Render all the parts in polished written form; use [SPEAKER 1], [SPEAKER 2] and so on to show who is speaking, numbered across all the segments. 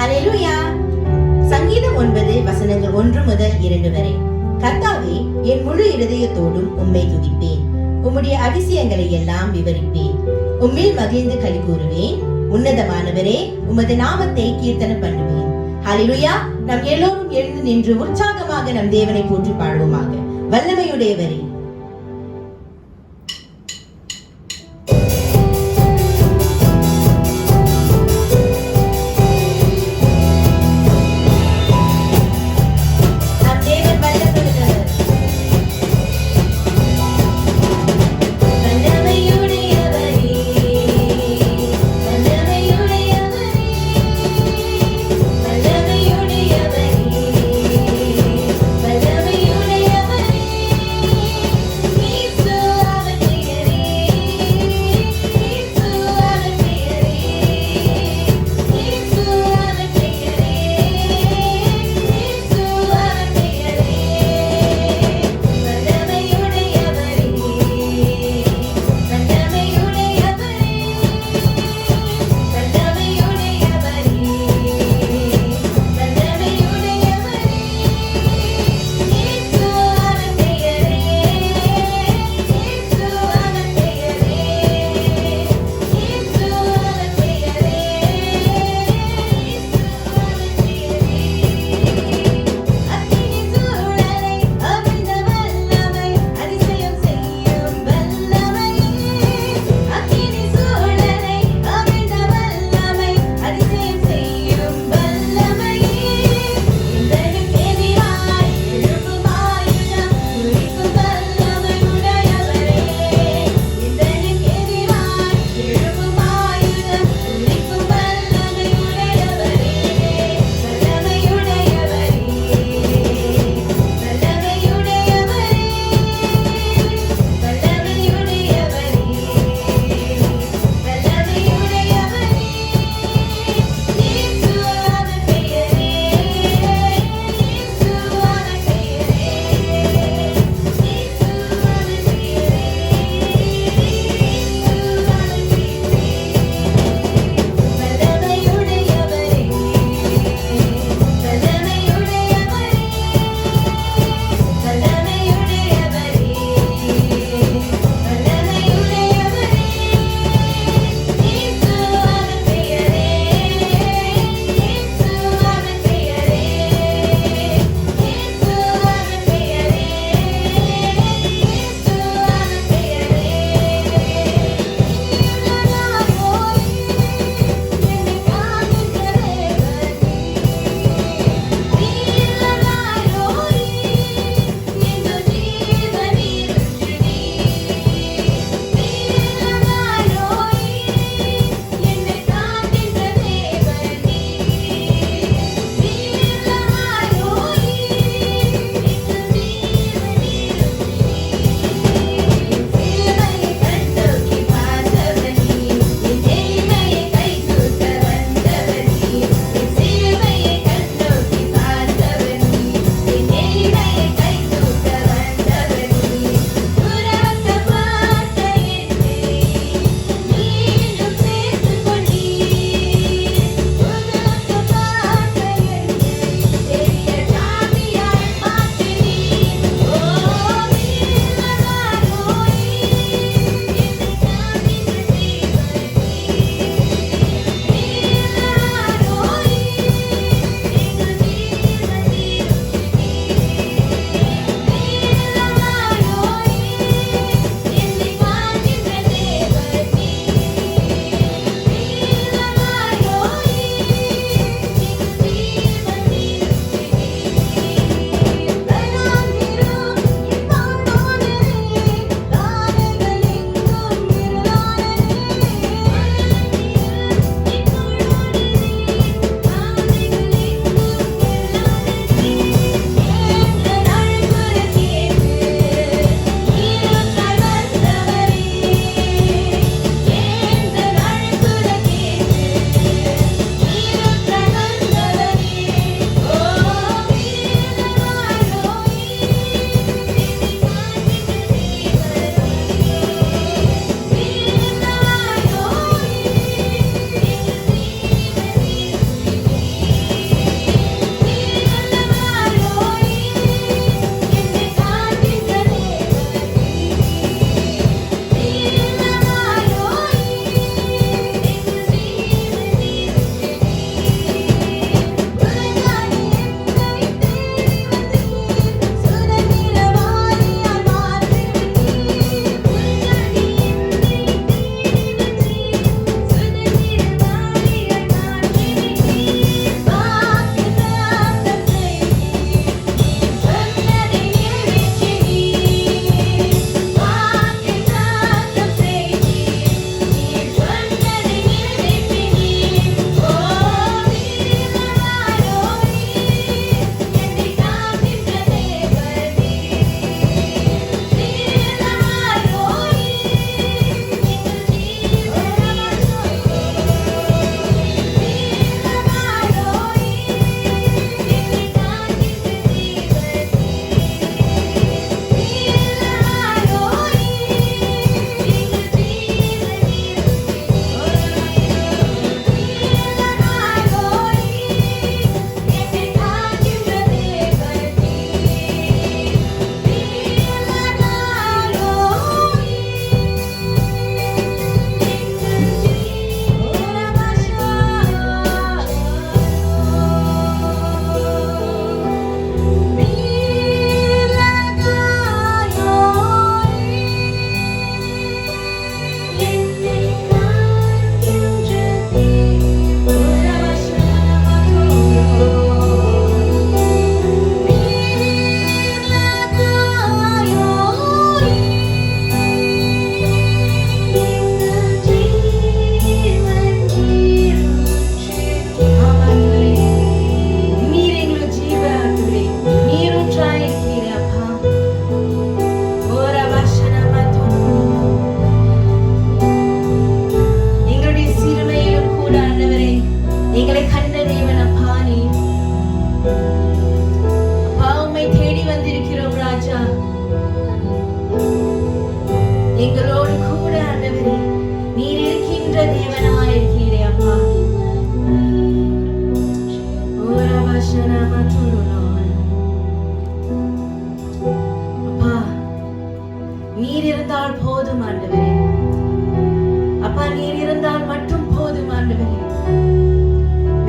[SPEAKER 1] ஹல்லேலூயா. சங்கீதம் 9 வசனங்கள் 1 முதல் 2 வரை. கர்த்தாவே, என் முழு இருதயத்தோடும் உம்மை துதிப்பேன். உம்முடைய அதிசயங்களை எல்லாம் விவரிப்பேன். உம்மில் மகிழ்ந்து களி கூறுவேன். உன்னதமானவரே, உமது நாமத்தை கீர்த்தனம் பண்ணுவேன். ஹல்லேலூயா. நாம் எல்லோரும் எழுந்து நின்று உற்சாகமாக நம் தேவனை போற்றி பாடுவோமாக. வல்லமையுடையவரே,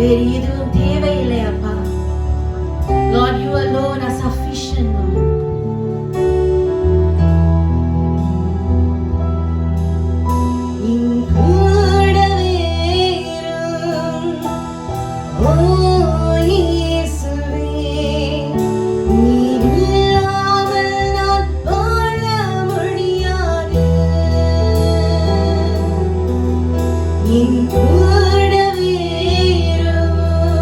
[SPEAKER 2] வேறு எதுவும் தேவையில்லை அப்பா. Lord, you alone are sufficient, Lord.
[SPEAKER 1] என் கூடவே இரும்.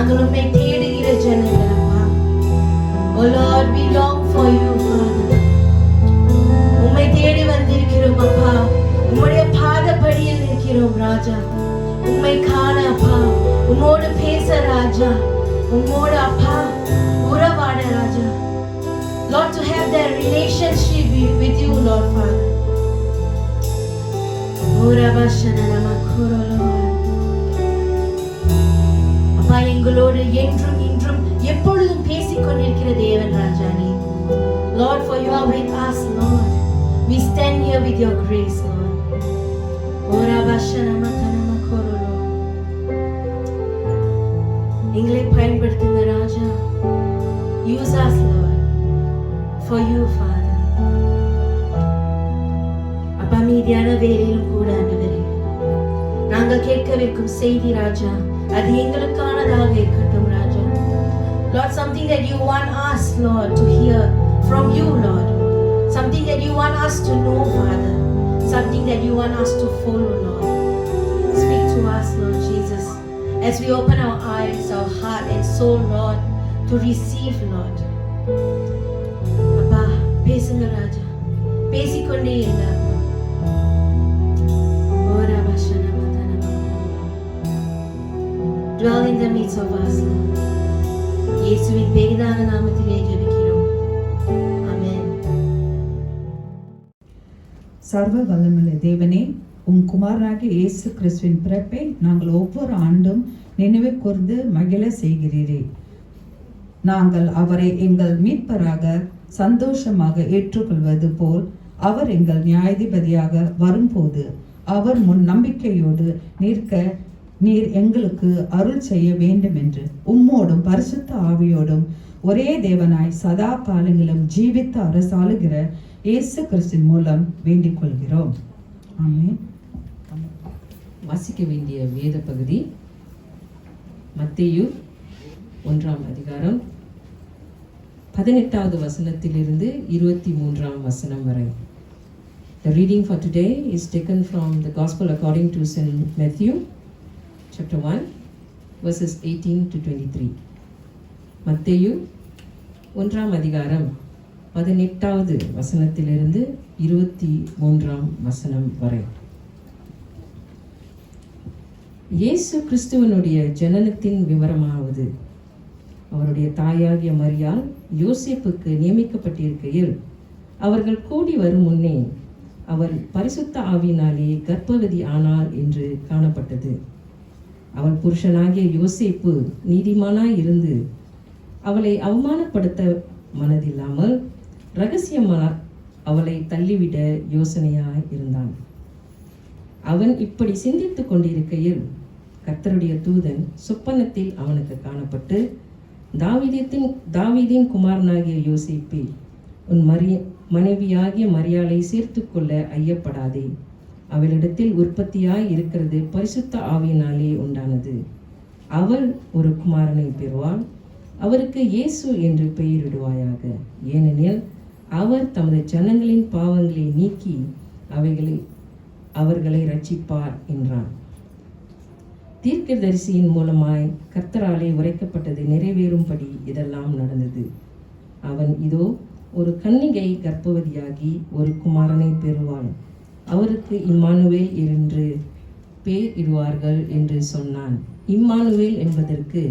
[SPEAKER 2] நாங்கள் உம்மை தேடுகிற ஜனங்கள் அப்பா. Oh Lord, we long for you, Father. உம்மை தேடி வந்திருக்கிறோம் அப்பா. உம்முடைய பாதப்படியில் இருக்கிறோம் ராஜா. உம்மை காண அப்பா, உம்மோடு பேச ராஜா, உம்மோடு அப்பா உறவாட ராஜா. Lord, to have that relationship with you, Lord Father. அப்பா, எங்களோடு என்றும் இன்றும் எப்பொழுதும் பேசிக் கொண்டிருக்கிற தேவன் ராஜா நீ. Lord, for you are with us, Lord. We stand here with your grace, Lord. எங்களை பயன்படுத்துங்க ராஜா. Use us, Lord, for you, Father. அப்பா, மீதியான வேலையிலும் கூட ஆண்டவரே, நாங்கள் கேட்க வைக்கும் செய்தி ராஜா, அது எங்களுக்கானதாக இருக்கட்டும் ராஜா. Lord, something that you want us, Lord, to hear from you, Lord. Something that you want us to know, Father. Something that you want us to follow, Lord. Speak to us, Lord Jesus, as we open our eyes, our heart and soul, Lord, to receive, Lord. அப்பா, பேசுங்க ராஜா, பேசிக்கொண்டே இருங்க அப்பா. Dwell in the midst of us, Lord. இயேசுவின் பெரிதான நாமத்திலே ஜெபிக்கிறோம். ஆமென்.
[SPEAKER 3] சர்வ வல்லமையுள்ள தேவனே, உம் குமாரனாகிய இயேசு கிறிஸ்துவின் பிறப்பை நாங்கள் ஒவ்வொரு ஆண்டும் நினைவு கூர்ந்து மகிழ செய்கிறீரே. நாங்கள் அவரை எங்கள் மீட்பராக சந்தோஷமாக ஏற்றுக்கொள்வது போல் அவர் எங்கள் நியாயாதிபதியாக வரும்போது அவர் முன் நம்பிக்கையோடு நிற்க நீர் எங்களுக்கு அருள் செய்ய வேண்டும் என்று உம்மோடும் பரிசுத்த ஆவியோடும் ஒரே தேவனாய் சதா காலங்களிலும் ஜீவித்து அரசாளுகிற இயேசு கிறிஸ்துவின் மூலம் வேண்டிக் கொள்கிறோம். ஆமென்.
[SPEAKER 4] வாசிக்க வேண்டிய வேத பகுதி மத்தேயு 1ஆம் அதிகாரம் 18வது வசனத்திலிருந்து 23ஆம் வசனம் வரை. The reading for today is taken from the Gospel according to St. Matthew, chapter 1, verses 18 to 23. மத்தேயு 1ஆம் அதிகாரம் 18வது வசனத்திலிருந்து 23ஆம் வசனம் வரை. இயேசு கிறிஸ்துவனுடைய ஜனனத்தின் விவரமாவது, அவருடைய தாயாகிய மரியாள் யோசேப்புக்கு நியமிக்கப்பட்டிருக்கையில் அவர்கள் கூடி வரும் முன்னே அவள் பரிசுத்த ஆவியினாலே கர்ப்பவதி ஆனாள் என்று காணப்பட்டது. அவள் புருஷனாகிய யோசேப்பு நீதிமானாய் இருந்து அவளை அவமானப்படுத்த மனதில்லாமல் இரகசியமாக அவளை தள்ளிவிட யோசனையாய் இருந்தான். அவன் இப்படி சிந்தித்துக் கொண்டிருக்கையில் கர்த்தருடைய தூதன் சொப்பனத்தில் அவனுக்கு காணப்பட்டு, தாவீதின் குமாரனாகிய யோசேப்பே, உன் மனைவியாகிய மரியாளை சேர்த்து கொள்ள ஐயப்படாதே. அவளிடத்தில் உற்பத்தியாய் இருக்கிறது பரிசுத்த ஆவியினாலே உண்டானது. அவள் ஒரு குமாரனை பெறுவாள். அவருக்கு இயேசு என்று பெயரிடுவாயாக. ஏனெனில் அவர் தமது ஜனங்களின் பாவங்களை நீக்கி அவர்களை ரட்சிப்பார் என்றான். தீர்க்கதரிசியின் மூலமாய் கர்த்தராலே உரைக்கப்பட்டது நிறைவேறும்படி இதெல்லாம் நடந்தது. அவன் இதோ ஒரு கன்னிகை கர்ப்பவதியாகி ஒரு குமாரனை பெறுவாள். அவருக்கு இம்மானுவேல் என்று பேர் இடுவார்கள் என்று சொன்னான். இம்மானுவேல் என்பதற்கு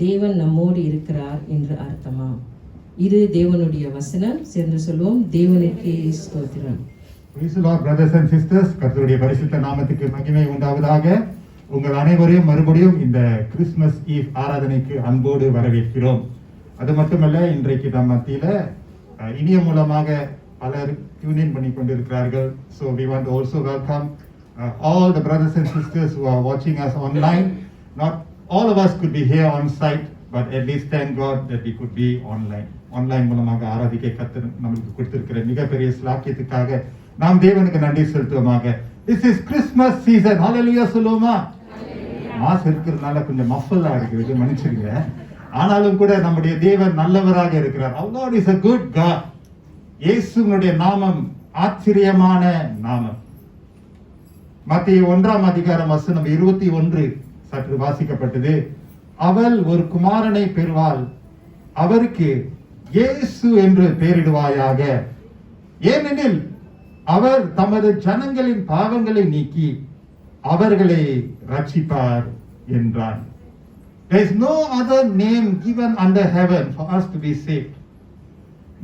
[SPEAKER 4] தேவன் நம்மோடு இருக்கிறார் என்று அர்த்தமாம். இது தேவனுடைய வசனம். சேர்ந்து சொல்வோம், தேவனுக்கே ஸ்தோத்திரம்.
[SPEAKER 5] Praise the Lord, brothers and sisters. கர்த்தருடைய பரிசுத்த நாமத்துக்கு மகிமை உண்டாவதாக. உங்கள் அனைவரையும் மறுபடியும் இந்த கிறிஸ்துமஸ் ஈவ் ஆராதனைக்கு அன்போடு வரவேற்கிறோம். அது மட்டுமல்ல, இன்றைக்கு நம் மத்தியில இனிய மூலமாக பலர் டியூன் பண்ணி கொண்டிருக்கிறார்கள். So we want to also welcome all the brothers and sisters who are watching us online. Not all of us could be here on site, but at least thank God that we could be online. Online மூலமாக ஆராதிக்க கர்த்தர் நமக்கு கொடுத்திருக்கிற மிகப்பெரிய ஸ்லாக்கியத்துக்காக நாம் தேவனுக்கு நன்றி செலுத்துவோமாக. This is Christmas season. Hallelujah சொல்லுவோமா? மாஸ் இருக்கிறதுனால கொஞ்சம் மஃபலா இருக்குது, மன்னிச்சிருங்க. ஆனாலும் கூட நம்முடைய தேவன் நல்லவராக இருக்கிறார். Our Lord is a good God. இயேசுவினுடைய நாமம் ஆச்சரியமான நாமம். மத்தேயு 1ஆம் அதிகாரம் வசனம் 21 சற்று வாசிக்கப்பட்டது. அவள் ஒரு குமாரனை பெறுவாள், அவருக்கு இயேசு என்று பெயரிடுவாயாக, ஏனெனில் அவர் தமது ஜனங்களின் பாவங்களை நீக்கி அவர்களை ரட்சிப்பார் என்றான். There is no other name given under heaven for us to be saved.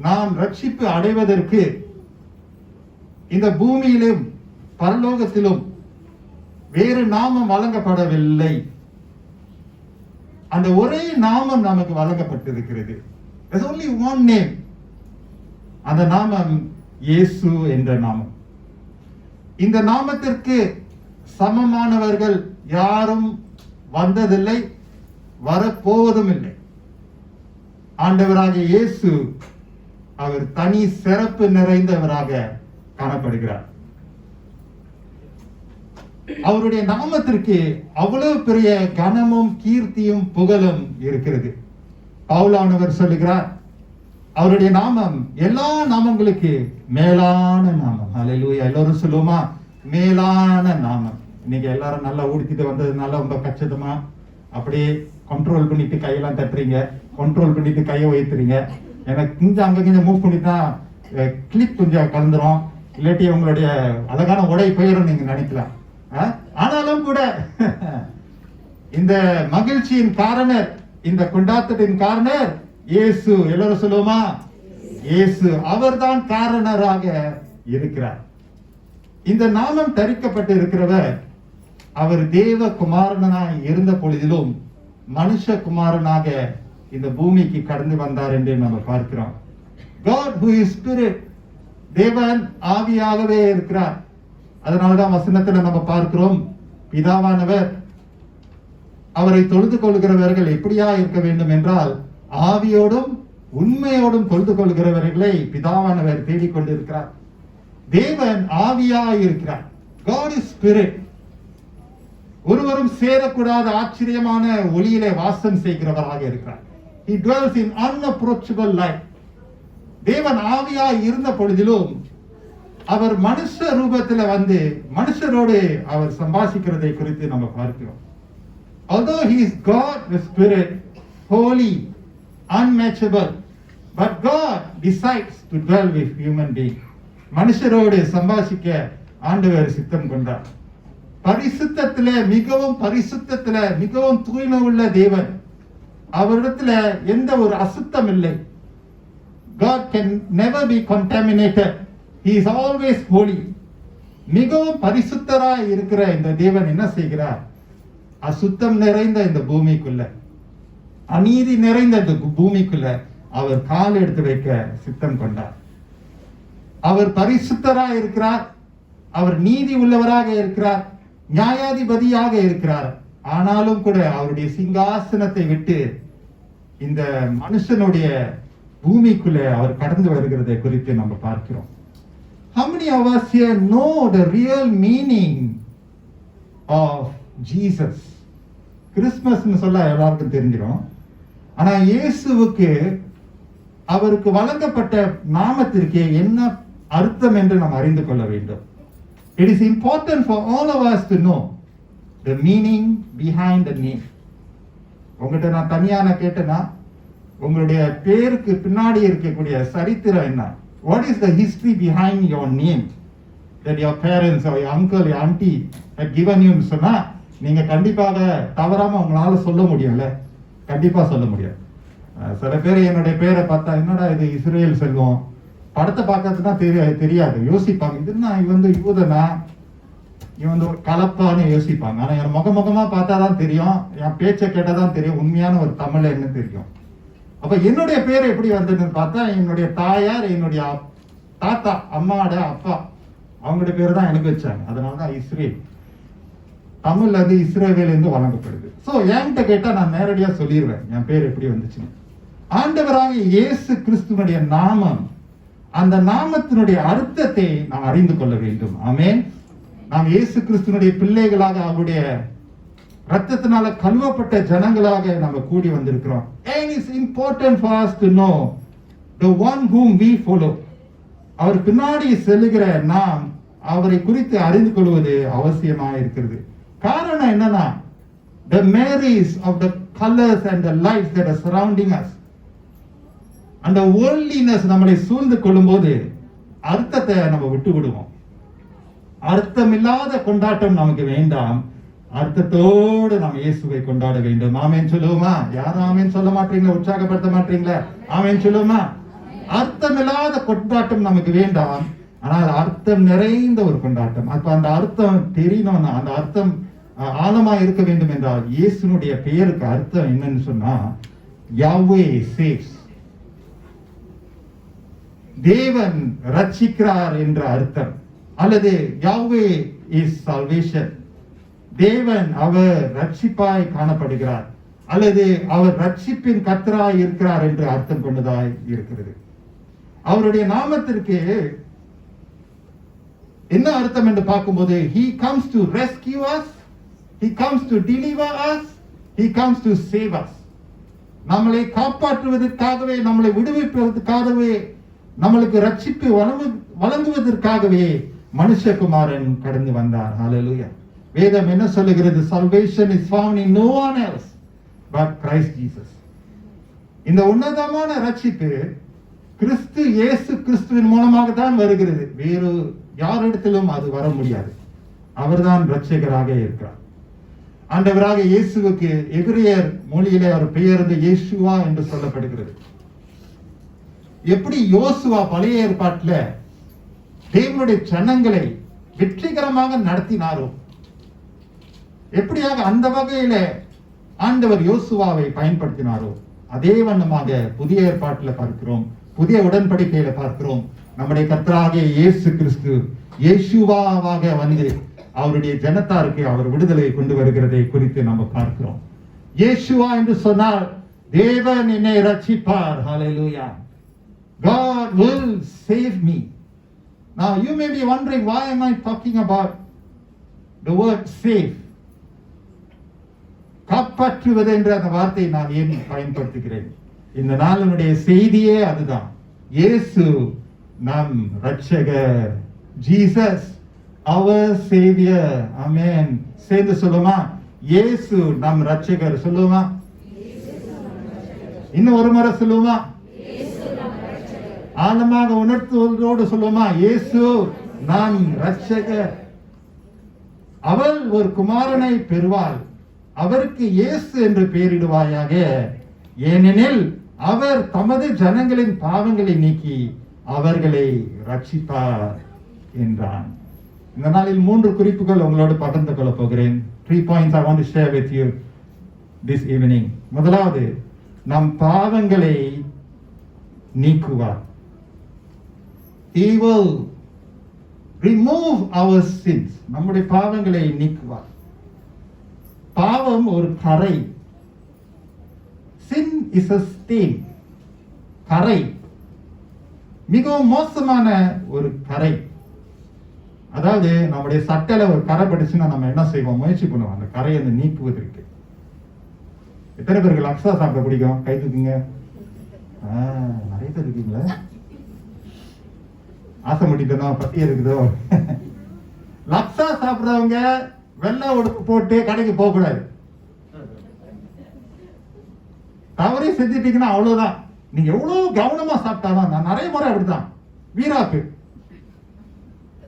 [SPEAKER 5] நாம் ரட்சிப்பு அடைவதற்கு இந்த பூமியிலும் பரலோகத்திலும் வேறு நாமம் வழங்கப்படவில்லை. அந்த ஒரே நாமம் நமக்கு வழங்கப்பட்டிருக்கிறது. There's only one name. அந்த நாமம் இயேசு என்ற நாமம். இந்த நாமத்திற்கு சமமானவர்கள் யாரும் வந்ததில்லை, வரப்போவதும் இல்லை. ஆண்டவராக இயேசு அவர் தனி சிறப்பு நிறைந்தவராக காணப்படுகிறார். அவருடைய நாமத்திற்கு அவ்வளவு பெரிய கனமும் கீர்த்தியும் புகழும் இருக்கிறது. பவுலானவர் சொல்லுகிறார், அவருடைய நாமம் எல்லா நாமங்களுக்கு மேலான நாமம். ஹல்லேலூயா. எல்லாரும் சொல்லுவோமா? மேலான நாமம். இன்னைக்கு எல்லாரும் நல்லா ஊடிக்கிட்டு வந்ததுனால ரொம்ப கச்சிதமா அப்படியே கண்ட்ரோல் பண்ணிட்டு கையெல்லாம் தட்டுறீங்க, கண்ட்ரோல் பண்ணிட்டு கையை வைத்துறீங்க. எனக்கு கொஞ்சம் அங்க கொஞ்சம் மூவ் பண்ணிட்டா கிளிப் கொஞ்சம் கலந்துரும், இல்லாட்டி உங்களுடைய அழகான உடை போயிடும் நீங்க நினைக்கலாம். ஆனாலும் கூட இந்த மகிழ்ச்சியின் காரணர், இந்த கொண்டாட்டத்தின் காரணர் இயேசு. எல்லாரும் சொல்லுவோமா? இயேசு. அவர்தான் காரணராக இருக்கிறார். இந்த நாமம் தரிக்கப்பட்டு இருக்கிறவர் அவர் தேவ குமாரனாய் இருந்த பொழுதிலும் மனுஷ குமாரனாக இந்த பூமிக்கு கடந்து வந்தார் என்று நம்ம பார்க்கிறோம். God who is spirit, தேவன் ஆவியாகவே இருக்கிறார். அதனால்தான் வசனத்துல நம்ம பார்க்கிறோம், பிதாவானவர் அவரை தொழுது கொள்கிறவர்கள் எப்படியா இருக்க வேண்டும் என்றால் ஆவியோடும் உண்மையோடும் தொழுது கொள்கிறவர்களை பிதாவானவர் தேடிக்கொண்டிருக்கிறார். தேவன் ஆவியாய் இருக்கிறார். God is spirit. ஒருவரும் சேரக்கூடாத ஆச்சரியமான ஒளியிலே வாசம் செய்கிறவராக இருக்கிறார். He dwells in unapproachable light. தேவன் ஆவியாய் இருந்த பொழுதிலும் அவர் மனுஷ ரூபத்தில் வந்து மனுஷரோடு அவர் சம்பாஷிக்கிறதை குறித்து நம்ம பார்க்கிறோம். Although he is God, the Spirit, holy, unmatchable, but God decides to dwell with human beings. மனுஷரோடு சம்பாஷிக்க ஆண்டவர் சித்தம் கொண்டார். பரிசுத்தத்திலே மிகவும் தூய்மை உள்ள தேவன். அவரிடத்துல எந்த ஒரு அசுத்தம் இல்லை. God can never be contaminated. He is always holy. மிகவும் பரிசுத்தராய் இருக்கிற இந்த தேவன் என்ன செய்கிறார்? அசுத்தம் நிறைந்த இந்த பூமிக்குள்ள, அநீதி நிறைந்த இந்த பூமிக்குள்ள அவர் கால் எடுத்து வைக்க சித்தம் கொண்டார். அவர் பரிசுத்தராய் இருக்கிறார், அவர் நீதி உள்ளவராக இருக்கிறார், நியாயாதிபதியாக இருக்கிறார். ஆனாலும் கூட அவருடைய சிங்காசனத்தை விட்டு இந்த மனுஷனுடைய பூமிக்குள்ளே அவர் கடந்து வருகிறதை குறித்து நம்ம பார்க்கிறோம். How many of us here know the real meaning of Jesus? கிறிஸ்துமஸ்னு சொல்ல எல்லாருக்கும் தெரிஞ்சிடும். ஆனா இயேசுவுக்கு அவருக்கு வழங்கப்பட்ட நாமத்திற்கு என்ன அர்த்தம் என்று நாம் அறிந்து கொள்ள வேண்டும். It is important for all of us to know the meaning behind the name. உங்கள்கிட்ட நான் தனியான கேட்டேன்னா உங்களுடைய பேருக்கு பின்னாடி இருக்கக்கூடிய சரித்திரம் என்ன? What is the history behind your name that your parents or your uncle, your auntie had given you? சொன்னா நீங்க கண்டிப்பாக தவறாம உங்களால சொல்ல முடியும்ல, கண்டிப்பா சொல்ல முடியும். சில பேர் என்னுடைய பேரை பார்த்தா என்னடா இது இஸ்ரேல் செல்வம், படத்தை பார்க்கறதுனா தெரியாது, யோசிப்பாங்க இதுன்னா இவன் யூதனா, இவன் ஒரு கலப்பான்னு யோசிப்பாங்க. ஆனா என் முகமா பார்த்தாதான் தெரியும், என் பேச்சை கேட்டாதான் தெரியும் உண்மையான ஒரு தமிழ் என்ன தெரியும். அப்ப என்னுடைய பேர் எப்படி வந்ததுன்னு பார்த்தா என்னுடைய தாயார், என்னுடைய தாத்தா, அம்மாவோட அப்பா, அவங்களுடைய பேர் தான் எனக்கு வச்சாங்க. அதனாலதான் இஸ்ரேல், தமிழ்ல இருந்து இஸ்ரேவேல் இருந்து வழங்கப்படுது. சோ என்கிட்ட கேட்டா நான் நேரடியா சொல்லிடுவேன் என் பேர் எப்படி வந்துச்சுன்னு. ஆண்டவராக இயேசு கிறிஸ்துவனுடைய நாமம், அந்த நாமத்தினுடைய அர்த்தத்தை நாம் அறிந்து கொள்ள வேண்டும். ஆமென். நாம் இயேசு கிறிஸ்துவனுடைய பிள்ளைகளாக அவருடைய ரத்தத்தினால கழுவப்பட்ட ஜனங்களாக நம்ம கூடி வந்திருக்கிறோம். And it's important for us to know the one whom we follow. அவர் பின்னாடி செல்லுகிற நாம் அவரை குறித்து அறிந்து கொள்வது அவசியமாக இருக்கிறது. காரணம் என்னன்னா, the Marys of the colors and the lights that are surrounding us. அந்த worldliness நம்மளை சூழ்ந்து கொள்ளும்போது அர்த்தத்தை நம்ம விட்டு விடுவோம். அர்த்தமில்லாத கொண்டாட்டம் நமக்கு வேண்டாம். அர்த்தத்தோடு நாம் இயேசுவை கொண்டாட வேண்டும். ஆமென் சொல்லுவோமா? யாரும் ஆமென் சொல்ல மாட்டீங்களா? உற்சாகப்படுத்த மாட்டீங்களா? ஆமென் சொல்லுவோமா? அர்த்தமில்லாத கொண்டாட்டம் நமக்கு வேண்டாம். ஆனால் அர்த்தம் நிறைந்த ஒரு கொண்டாட்டம். அப்ப அந்த அர்த்தம் தெரியணும்னா, அந்த அர்த்தம் ஆழமா இருக்க வேண்டும் என்றால் இயேசுனுடைய பெயருக்கு அர்த்தம் என்னன்னு சொன்னா யாவே சேவ்ஸ், தேவன் ரட்சிக்கிறார் என்ற அர்த்தம். அல்லது யாவே இஸ் சால்வேஷன், தேவன் அவர் ரட்சிப்பாய் காணப்படுகிறார், அல்லது அவர் ரட்சிப்பின் கர்த்தராய் இருக்கிறார் என்று அர்த்தம் கொண்டதாய் இருக்கிறது. அவருடைய நாமத்திற்கு என்ன அர்த்தம் என்று பார்க்கும்போது he comes to rescue us, he comes to deliver us, he comes to save us. நம்மளை காப்பாற்றுவதற்காகவே, நம்மளை விடுவிப்பதற்காகவே, நம்மளுக்கு ரட்சிப்பு வழங்குவதற்காகவே மனுஷகுமாரன் கடந்து வந்தார். ஹalleluya. வேதம் என்ன சொல்லுகிறது? salvation is found in no one else but Christ Jesus. இந்த உன்னதமான ரட்சிப்பு கிறிஸ்து இயேசு கிறிஸ்துவின் மூலமாக தான் வருகிறது. வேறு யாரிடத்திலும் அது வர முடியாது. அவர்தான் ரட்சகராக இருக்கிறார். ஆண்டவராக இயேசுவுக்கு எபிரேயர் மொழியிலே அவர் பெயர் இயேசுவா என்று சொல்லப்படுகிறது. எப்படி யோசுவா பழைய ஏற்பாட்டில் தேவனுடைய ஜனங்களை வெற்றிகரமாக நடத்தினாரோ, எப்படியாக அந்த வகையில ஆண்டவர் யோசுவாவை பயன்படுத்தினாரோ, அதே வண்ணமாக புதிய ஏற்பாட்டில் பார்க்கிறோம், புதிய உடன்படிக்கையில பார்க்கிறோம். நம்முடைய கர்த்தராகிய இயேசு கிறிஸ்து இயேசுவாவாக வந்து அவருடைய ஜனத்தாருக்கு அவர் விடுதலை கொண்டு வருகிறதை குறித்து நம்ம பார்க்கிறோம். இயேசுவா என்று சொன்னால் தேவன் என்னை ரட்சிப்பார். Hallelujah. God will save me. Now you may be wondering, why am I talking about the word save? காப்பாற்றுவது என்ற அந்த வார்த்தையை நான் ஏன் பயன்படுத்துகிறேன்? இந்த நாளினுடைய செய்தியே அதுதான். இயேசு நம் ரட்சகர். Jesus our savior. ஆமென். சேர்ந்து சொல்லுமா? இயேசு நம் ரட்சகர். சொல்லுமா? இன்னும் ஒரு முறை சொல்லுமா? ஆழமாக உணர்த்துவதோடு சொல்லுமா? இயேசு நம் ரட்சகர். அவள் ஒரு குமாரனை பெறுவாள், அவருக்கு இயேசு என்று பெயரிடுவாயாக, ஏனெனில் அவர் தமது ஜனங்களின் பாவங்களை நீக்கி அவர்களை ரட்சிப்பார் என்றான். இந்த நாளில் 3 குறிப்புகள் உங்களோடு பகிர்ந்து கொள்ள போகிறேன். 3 points I want to share with you this evening. முதலாவது, நம் பாவங்களை நீக்குவார். He will remove our sins. நம்முடைய பாவங்களை நீக்குவார். பாவம் ஒரு கரை. Sin is a stain. கரை மிகவும் மோசமான ஒரு கரை. அதாவது நம்முடைய சட்டையில ஒரு கரை பட்டுச்சுன்னா நம்ம என்ன செய்வோம்? முயற்சி பண்ணுவோம் அந்த கரையை நீக்குவதற்கு. எத்தனை பேருக்கு லக்ஸா சாப்பிட பிடிக்கும்? கை தூக்குங்க. நிறைய பேர் இருக்கீங்களா? ஆசை முடிக்கணும், பத்தி இருக்குதோ? லக்ஸா சாப்பிடுறவங்க வெள்ளை உடுப்பு போட்டு கடைக்கு போக கூடாது. தவறி செஞ்சிட்டீங்கன்னா அவ்வளவுதான். நீங்க எவ்வளவு கவனமா சாப்பிட்டாலும், நான் நிறைய முறை அப்படித்தான், வீராப்பு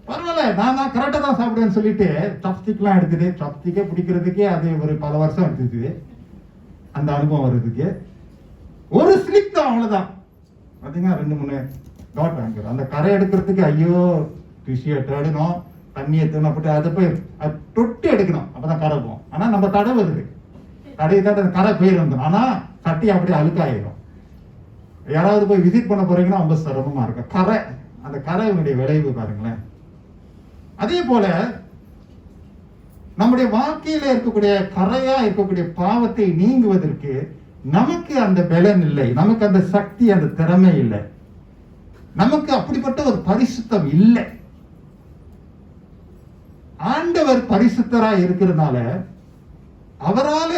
[SPEAKER 5] பரவாயில்ல நான் கரெக்டா தான் சாப்பிடுவேன்னு சொல்லிட்டு சாப்ஸ்டிக் எல்லாம் எடுத்துட்டு, சாப்ஸ்டிக்கே பிடிக்கிறதுக்கே அது ஒரு பல வருஷம் எடுத்துது அந்த அனுபவம் வர்றதுக்கு. ஒரு ஸ்லிப் தான், அவ்வளவுதான். பாத்தீங்கன்னா 2-3 டாட் வாங்கிக்கிறோம். அந்த கரை எடுக்கிறதுக்கு ஐயோ டிஷ்யூ எடுக்கணும், தண்ணியை தூணப்பட்டு அதை போய் தொட்டு எடுக்கணும், அப்பதான் கரை போகும். ஆனா நம்ம தடை வருது, தடையை தான் அந்த கரை போயிரு வந்துடும். ஆனா சட்டி அப்படியே அழுக்காயிடும். யாராவது போய் விசிட் பண்ண போறீங்கன்னா ரொம்ப சிரமமா இருக்கும். கரை, அந்த கரையினுடைய விளைவு பாருங்களேன். அதே போல நம்முடைய வாழ்க்கையில இருக்கக்கூடிய கரையா இருக்கக்கூடிய பாவத்தை நீங்குவதற்கு நமக்கு அந்த பலன் இல்லை, நமக்கு அந்த சக்தி, அந்த திறமை இல்லை, நமக்கு அப்படிப்பட்ட ஒரு பரிசுத்தம் இல்லை. ஆண்டவர் பரிசுத்தராய் இருக்கிறதுனால அவரால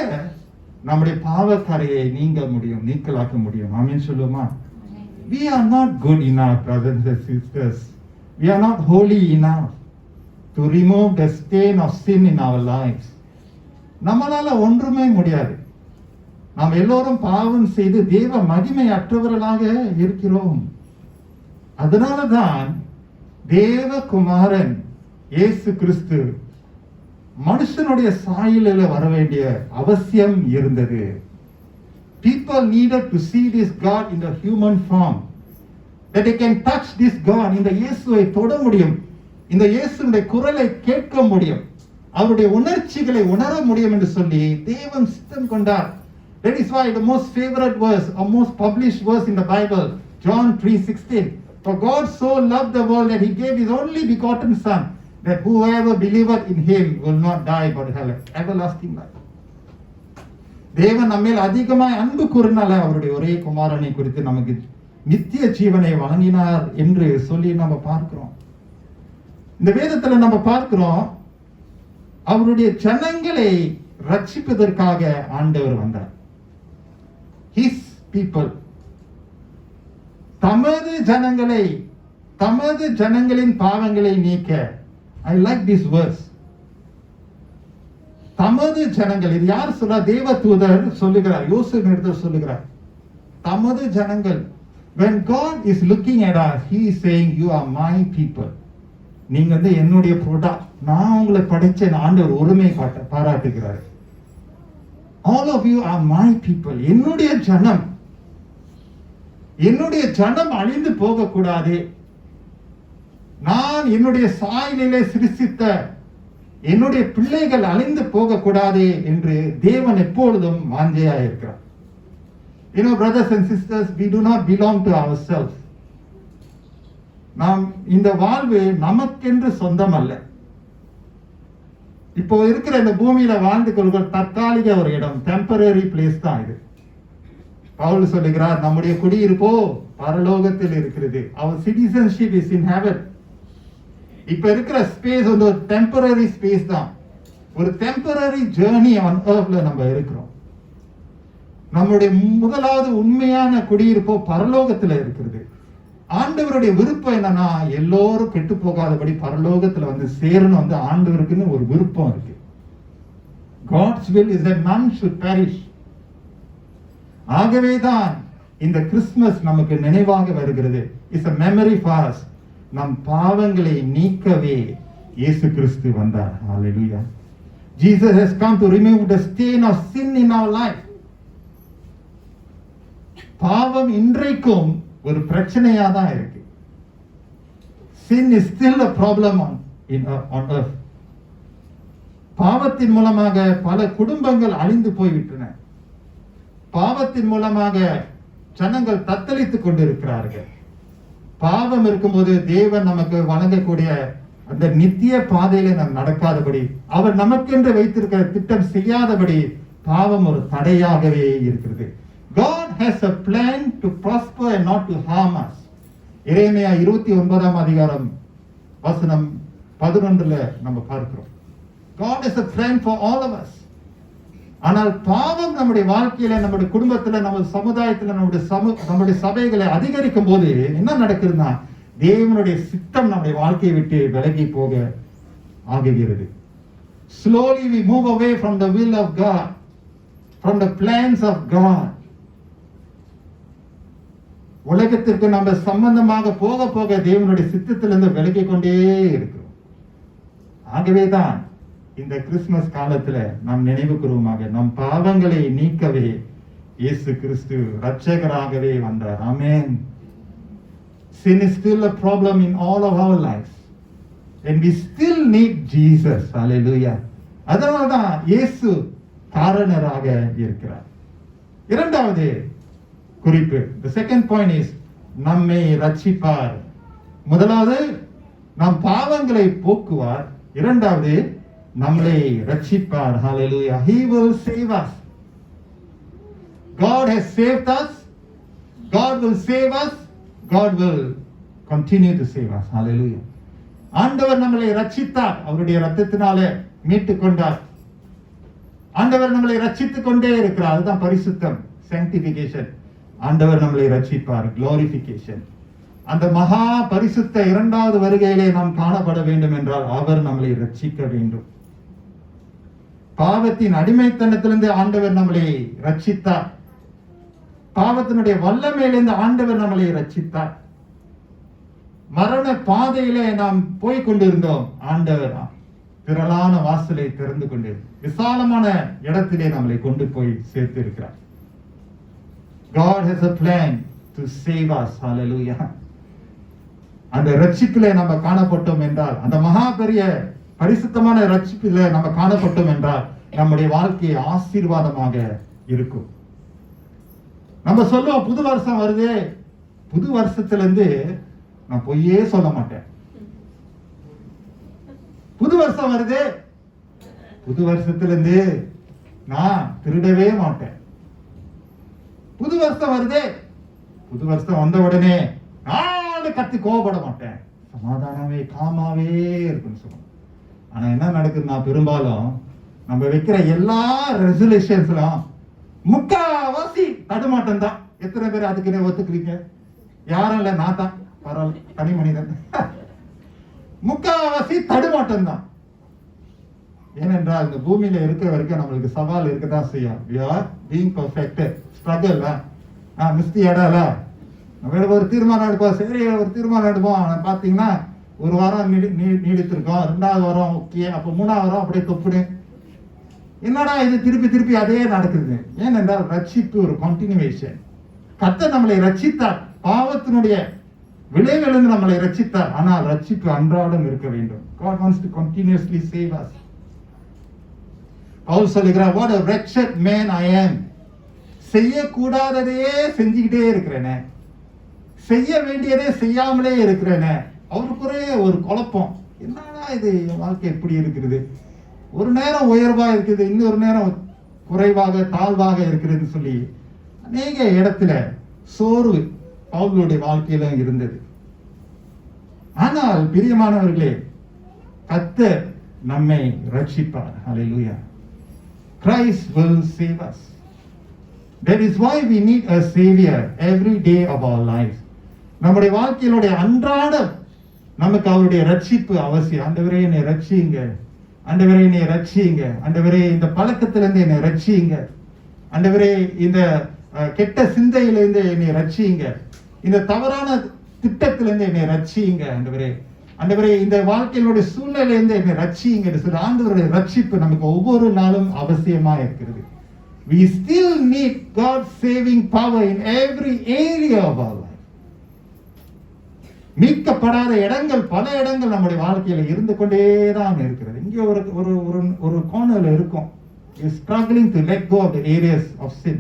[SPEAKER 5] நம்முடைய பாவக்கரையை நீங்க முடியும், நீக்கலாக்க முடியும். ஆமென் சொல்லுமா? We are not good enough, brothers and sisters. We are not holy enough to remove the stain of sin in our lives. நம்மளால ஒன்றுமே முடியாது. நாம் எல்லோரும் பாவம் செய்து தேவ மகிமை அற்றவர்களாக இருக்கிறோம். அதனாலதான் தேவகுமாரன் இயேசு கிறிஸ்து மனுஷனுடைய சாயலில் வர வேண்டிய அவசியம் இருந்தது. People needed to see this God in the human form, that they can touch this God. இந்த இயேசுவை தொட முடியும், இந்த இயேசுடைய குரலை கேட்க முடியும், அவருடைய உணர்ச்சிகளை உணர முடியும் என்று சொல்லி தேவன் சித்தம் கொண்டார். That is why the most favorite verse or most published verse in the Bible, John 3:16, for God so loved the world that he gave his only begotten son, that whoever believeth in him will not die but have everlasting life. தேவன் நம்மேல் அதிகமாய் அன்பு கூறினால அவருடைய ஒரே குமாரனை குறித்து நமக்கு நித்திய ஜீவனை வழங்கினார் என்று சொல்லி நம்ம பார்க்கிறோம். இந்த வேதத்துல நம்ம பார்க்கிறோம், அவருடைய ஜனங்களை ரட்சிப்பதற்காக ஆண்டவர் வந்தார். His people, தமது ஜனங்களின் பாவங்களை நீக்க. I like this verse. தமது ஜனங்கள், இது யார் சொல்றா? தேவ தூதர் சொல்லுகிறார், யோசேப்பு இடத்தில் சொல்லுகிறார், தமது ஜனங்கள். When God is looking at us, he is saying, you are my people. நீங்க என்னுடைய ப்ராடக்ட், நான் உங்களை படைச்ச ஆண்டவர் ஒருமை பாராட்டுகிறார். All of you are my people. என்னுடைய ஜனம், என்னுடைய ஜனம் அழிந்து போக கூடாது. நான் என்னுடைய சாயலிலே சிருஷ்டித்த என்னுடைய பிள்ளைகள் அழிந்து போக கூடாது என்று தேவன் எப்பொழுதும் வாஞ்சையா இருக்கிறார். You know, brothers and sisters, we do not belong to ourselves. நாம் இந்த வாழ்வு நமக்கென்று சொந்தம் அல்ல. இப்போ இருக்கிற இந்த பூமியில வாழ்ந்து கொள்கிற தற்காலிக ஒரு இடம், டெம்பரரி பிளேஸ் தான் இது. பவுல் சொல்லுகிறார், நம்முடைய குடியிருப்போ பரலோகத்தில் இருக்கிறது. Our citizenship is in heaven. இப்ப இருக்கிற ஸ்பேஸ் ஒரு டெம்பரரி ஸ்பேஸ் தான். ஒரு டெம்பரரி ஜேர்னி ஆன் எர்த்ல நம்ம இருக்கிறோம். நம்முடைய முதலாவது உண்மையான குடியிருப்போ பரலோகத்துல இருக்கிறது. ஆண்டவருடைய விருப்பம் என்னன்னா, எல்லோரும் கெட்டு போகாதபடி பரலோகத்துல சேரணும். ஆண்டவருக்குன்னு ஒரு விருப்பம் இருக்கு. God's will is that none should perish. ஆகவேதான் இந்த கிறிஸ்துமஸ் நமக்கு நினைவாக வருகிறது. It's a memory for us. நம் பாவங்களை நீக்கவே இயேசு கிறிஸ்து வந்தார். Hallelujah. Jesus has come to remove the stain of sin in our life. பாவம் இன்றைக்கும் ஒரு பிரச்சனையா தான் இருக்கு. Sin is still a problem on earth. பாவத்தின் மூலமாக பல குடும்பங்கள் அழிந்து போய்விட்டன. பாவத்தின் மூலமாக ஜனங்கள் தத்தளித்துக் கொண்டிருக்கிறார்கள். பாவம் இருக்கும்போது தேவன் நமக்கு வழங்கக்கூடிய அந்த நித்திய பாதையில நாம் நடக்காதபடி, அவர் நமக்கென்று வைத்திருக்கிற திட்டம் செய்யாதபடி பாவம் ஒரு தடையாகவே இருக்கிறது. God has a plan to prosper and not to harm us. எரேமியா 29ஆம் அதிகாரம் வசனம் 11ல நம்ம பார்க்கிறோம். God has a plan for all of us. ஆனால் பாவம் நம்முடைய வாழ்க்கையில, நம்முடைய குடும்பத்துல, நம்ம சமுதாயத்துல, நம்முடைய சபைகளை அதிகரிக்கும் போது என்ன நடக்குதுன்னா, தேவனுடைய சித்தம் நம்முடைய வாழ்க்கையை விட்டு விலகி போக ஆகுகிறது. Slowly we move away from the will of God, from the plans of God. உலகத்திற்கு நம்ம சம்பந்தமாக போக போக தேவனுடைய சித்தத்திலிருந்து விலகி கொண்டே இருக்கிறோம். ஆகவேதான் இந்த கிறிஸ்துமஸ் காலத்துல நாம் நினைவு கூறுவோமாக, நம் பாவங்களை நீக்கவே இயேசு கிறிஸ்து இரட்சகராகவே வந்தார். ஆமென். Sin is still a problem in all of our lives and we still need Jesus. Hallelujah. அதனால்தான் இயேசு காரணராக இருக்கிறார். இரண்டாவது குறிப்பு, the second point is, நம்மை ரட்சிப்பார். முதலாவது நம் பாவங்களை போக்குவார். இரண்டாவது நம்மை ரட்சிப்பார். Hallelujah. He will save us. God has saved us. God will save us. God will continue to save us. Hallelujah. ஆண்டவர் நம்மை ரட்சித்தார். அவருடைய இரத்தத்தினாலே மீட்டுக் கொண்டார். ஆண்டவர் நம்மை ரட்சித்துக் கொண்டே இருக்கிறார். அதுதான் பரிசுத்தம், sanctification. ஆண்டவர் நம்மை ரட்சிப்பார், glorification. அந்த மகா பரிசுத்த இரண்டாவது வருகையிலே நாம் காணப்பட வேண்டும் என்றால் அவர் நம்மை ரட்சிக்க வேண்டும். பாவத்தின் அடிமைத்தனத்திலிருந்து ஆண்டவர் நம்மளை ரட்சித்தார். பாவத்தினுடைய வல்லமையிலிருந்து ஆண்டவர் நம்மளை ரட்சித்தார். மரண பாதையிலே நாம் போய் கொண்டிருந்தோம். ஆண்டவர் திரளான வாசலை திறந்து கொண்டு விசாலமான இடத்திலே நம்மளை கொண்டு போய் சேர்த்து இருக்கிறார். God has a plan to save us. Hallelujah. அந்த ரட்சிப்பிலே நம்ம காணப்பட்டோம் என்றால், அந்த மகா பெரிய பரிசுத்தமான ரட்சிப்பிலே நம்ம காணப்பட்டோம் என்றால், நம்முடைய வாழ்க்கை ஆசீர்வாதமாக இருக்கும். நம்ம சொல்லுவோம், புது வருஷம் வருது, புது வருஷத்துல இருந்து நான் பொய்யே சொல்ல மாட்டேன். புது வருஷம் வருது, புது வருஷத்துல இருந்து நான் திருடவே மாட்டேன். புது வருஷம் வருது, புது வருஷம் வந்த உடனே நான் கத்தி கோபப்பட மாட்டேன், சமாதானமே காமாவே இருக்குன்னு சொல்லுவோம். ஆனா என்ன நடக்குதுன்னா, பெரும்பாலும் நம்ம வைக்கிற எல்லா ரெசல்யூஷன்ஸ்லாம் முக்காவாசி தடுமாட்டம் தான். எத்தனை பேர் அதுக்கு ஒத்துக்கிறீங்க? யாரும் இல்ல, நான் தான், பரவாயில்ல, தனி மனிதன். முக்காவாசி தடுமாட்டம் தான். ஏனென்றால் இந்த பூமியில இருக்கிற வரைக்கும் நம்மளுக்கு சவால் இருக்கதான் செய்யும். We are being perfected. Struggle. மிஸ்டி இடல ஒரு தீர்மானம் எடுப்போம், சரி ஒரு தீர்மானம் எடுப்போம். பாத்தீங்கன்னா ஒரு வாரம் நீடித்திருக்கோம், 2வது வாரம் ஓகே, அப்ப 3வது வாரம் அப்படியே தொப்புடு. என்னடா இது திருப்பி திருப்பி அதே நடக்குது? ஏனென்றால் ரட்சிப்பு ஒரு கண்டினியூவேஷன். கர்த்தர் நம்மளை ரட்சித்தார், பாவத்தினுடைய விளைவிலிருந்து நம்மளை ரட்சித்தார். ஆனால் ரட்சிப்பு அன்றாடம் இருக்க வேண்டும். God wants to continuously save us. Pavul சொல்லுகிறார், what a wretched man I am. செய்யக்கூடாததையே செஞ்சுக்கிட்டே இருக்கிறேனே, செய்ய வேண்டியதே செய்யாமலே இருக்கிறேனே. அவருக்குறே ஒரு குழப்பம், என்னடா இது என் வாழ்க்கை எப்படி இருக்கிறது? ஒரு நேரம் உயர்வா இருக்குது, இன்னொரு நேரம் குறைவாக தாழ்வாக இருக்கிறதுன்னு சொல்லி அநேக இடத்துல சோர்வு பவுலுடைய வாழ்க்கையில இருந்தது. ஆனால் பிரியமானவர்களே, கர்த்தர் நம்மை ரட்சிப்பார். ஹல்லேலூயா. Christ will save us. That is why we need a savior every day of our lives. நம்முடைய வாழ்க்கையினுடைய அன்றாடம் நமக்கு அவருடைய ரட்சிப்பு அவசியம். ஆண்டவரே என்னை ரட்சியுங்க, ஆண்டவரே என்னை ரட்சியுங்க, ஆண்டவரே இந்த பழக்கத்திலிருந்து என்னை ரட்சியுங்க, ஆண்டவரே இந்த கெட்ட சிந்தையிலிருந்து என்னை ரட்சியுங்க, இந்த தவறான திட்டத்திலிருந்து என்னை ரட்சியுங்க, ஆண்டவரே ஆண்டவரே இந்த வாழ்க்கையினுடைய சூழ்நிலையிலிருந்து என்னை ரட்சியுங்க என்று சொல்லி ஆண்டவருடைய ரட்சிப்பு நமக்கு ஒவ்வொரு நாளும் அவசியமா இருக்கிறது. We still need God's saving power in every area of our life. மீட்கப்படாத இடங்கள், பல இடங்கள் நம்முடைய வாழ்க்கையில இருந்து கொண்டே தான் இருக்கிறது. இங்கே ஒரு கோணல இருக்கும். We are struggling to let go of the areas of sin.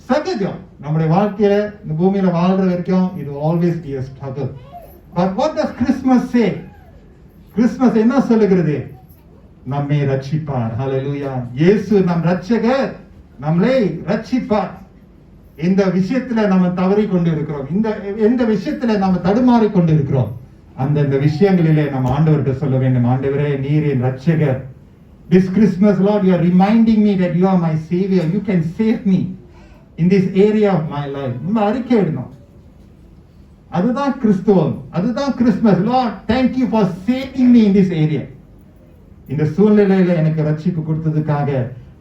[SPEAKER 5] சகஜம், நம்முடைய வாழ்க்கையில இந்த பூமியில வாழ்ற வரைக்கும் இது always be a struggle. But what does Christmas say? Christmas என்ன சொல்லுகிறது? நம்மை ரட்சிப்பார். ஹல்லேலூயா. இயேசு நம் ரட்சகர், நம்மை ரட்சிப்பார். இந்த விஷயத்துல நம்ம தவறி கொண்டு இருக்கிறோம், இந்த விஷயத்துல நம்ம தடுமாறி கொண்டு இருக்கிறோம். அந்த விஷயங்களிலே நம்ம ஆண்டவர்கிட்ட சொல்ல வேண்டும், ஆண்டவரே நீர் என் ரட்சகர். This Christmas, Lord, you are reminding me that you are my savior. You can save me in this area of my life. நம்ம அறிக்கையிடணும். அதுதான் கிறிஸ்துவம், அதுதான் Christmas. Lord, thank you for saving me in this area. இந்த சூழ்நிலையில எனக்கு ரட்சிப்பு கொடுத்ததுக்காக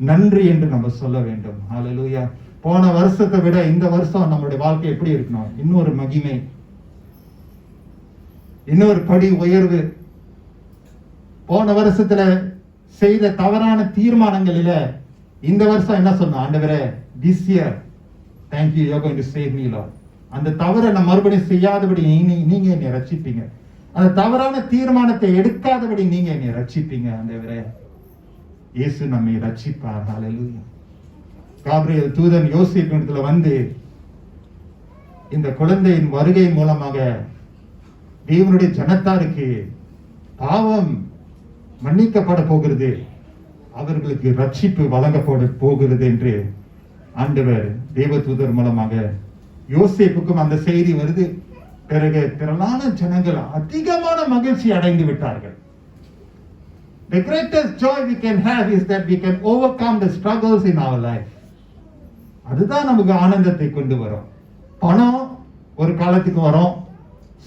[SPEAKER 5] நன்றி என்று நம்ம சொல்ல வேண்டும். ஹல்லேலூயா. போன வருஷத்தை விட இந்த வருஷம் நம்மளுடைய வாழ்க்கை எப்படி இருக்கணும்? இன்னொரு மகிமை, இன்னொரு படி உயர்வு. போன வருஷத்துல செய்த தவறான தீர்மானங்களில இந்த வருஷம் என்ன சொன்னோம்? ஆண்டவரே, this year thank you, you are going to save me, Lord. அந்த தவறை நம்ம மறுபடியும் செய்யாதபடி நீங்க என்னை ரட்சிப்பீங்க. அந்த தவறான தீர்மானத்தை எடுக்காதபடி நீங்க என்னை ரட்சிப்பீங்க. ஆண்டவரே, இயேசு நம்மை ரட்சிப்பார். ஹல்லேலூயா. காபிரியேல் தூதன் யோசேப்பிடத்துல வந்து இந்த குழந்தையின் வருகை மூலமாக தேவனுடைய ஜனத்தாருக்கு பாவம் மன்னிக்கப்பட போகிறது, அவர்களுக்கு ரட்சிப்பு வழங்கப்பட போகிறது என்று ஆண்டவர் தேவதூதர் மூலமாக யோசேப்புக்கும் அந்த செய்தி வருது. பிறகு திரளான ஜனங்கள் அதிகமான மகிழ்ச்சி அடைந்து விட்டார்கள். The greatest joy we can have is that we can overcome the struggles in our life. அதுதான் நமக்கு ஆனந்தத்தை கொண்டு வரும். பணம் ஒரு காலத்துக்கு வரும்,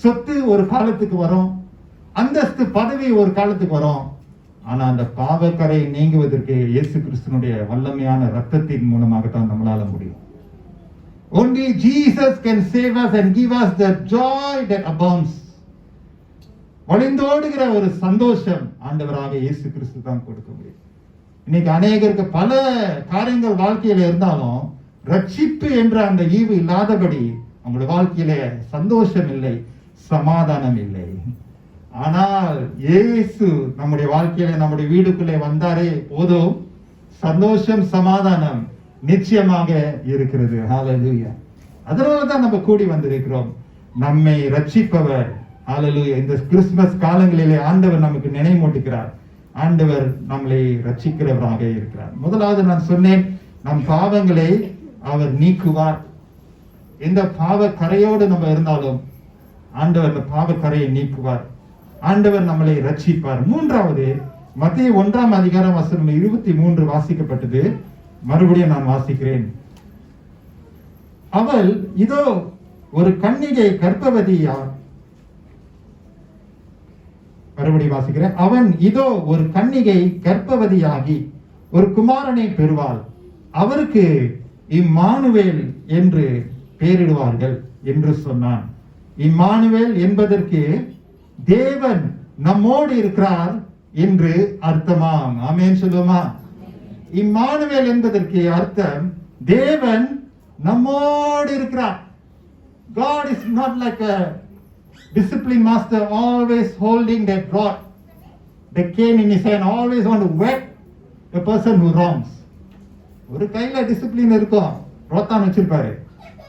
[SPEAKER 5] சொத்து ஒரு காலத்துக்கு வரும், அந்தஸ்து பதவி ஒரு காலத்துக்கு வரும். ஆனா அந்த பாவக்கரை நீங்குவதற்கு இயேசு கிறிஸ்துனுடைய வல்லமையான ரத்தத்தின் மூலமாகத்தான் நம்மளால முடியும். Only Jesus can save us and give us the joy that abounds. வழிந்தோடுகிற ஒரு சந்தோஷம் ஆண்டவராக இயேசு கிறிஸ்து தான் கொடுக்க முடியும். இன்னைக்கு அநேகருக்கு பல காரியங்கள் வாழ்க்கையில இருந்தாலும் ரட்சிப்பு என்ற அந்த ஈவு இல்லாதபடி அவங்களுடைய வாழ்க்கையில சந்தோஷம் இல்லை, சமாதானம் இல்லை. ஆனால் இயேசு நம்முடைய வாழ்க்கையில நம்முடைய வீடுக்குள்ளே வந்தாரே போதும், சந்தோஷம் சமாதானம் நிச்சயமாக இருக்கிறது. ஹalleluya. அதனாலதான் நம்ம கூடி வந்திருக்கிறோம். நம்மை ரட்சிப்பவர், ஹalleluya. இந்த கிறிஸ்துமஸ் காலங்களிலே ஆண்டவர் நமக்கு நினைவூட்டுகிறார். ஆண்டவர் நம்மளை ரட்சிக்கிறவராக இருக்கிறார். முதலாவது நான் சொன்னேன், நம் பாவங்களை அவர் நீக்குவார். எந்த பாவ கரையோடு நம்ம இருந்தாலும் ஆண்டவர் அந்த பாவ கரையை நீக்குவார். ஆண்டவர் நம்மளை ரட்சிப்பார். மூன்றாவது, மத்தேயு 1ஆம் அதிகாரம் வசனம் 23 வாசிக்கப்பட்டது. மறுபடியும் நான் வாசிக்கிறேன். அவள் இதோ ஒரு கன்னிகை கர்ப்பவதியார். மறுபடியும் வாசிக்கிறேன். அவன் இதோ ஒரு கன்னிகை கர்ப்பவதியாகி ஒரு குமாரனை பெறுவாள். அவருக்கு இம்மானுவேல் என்று பெயரிடுவார்கள் என்று சொன்னான். இம்மானுவேல் என்பதற்கு தேவன் நம்மோடு இருக்கிறார் என்று அர்த்தமாம். ஆமென் சொல்லுமா? இம்மானுவேல் என்பதற்கு அர்த்தம் தேவன் நம்மோடு இருக்கிறார். God is not like a discipline master always holding that rod, the cane in his hand, always want to whack the person who wrongs. ஒரு கையில டிசிப்ளின் இருக்கும், ரோத்தான் வச்சிருப்பாரு.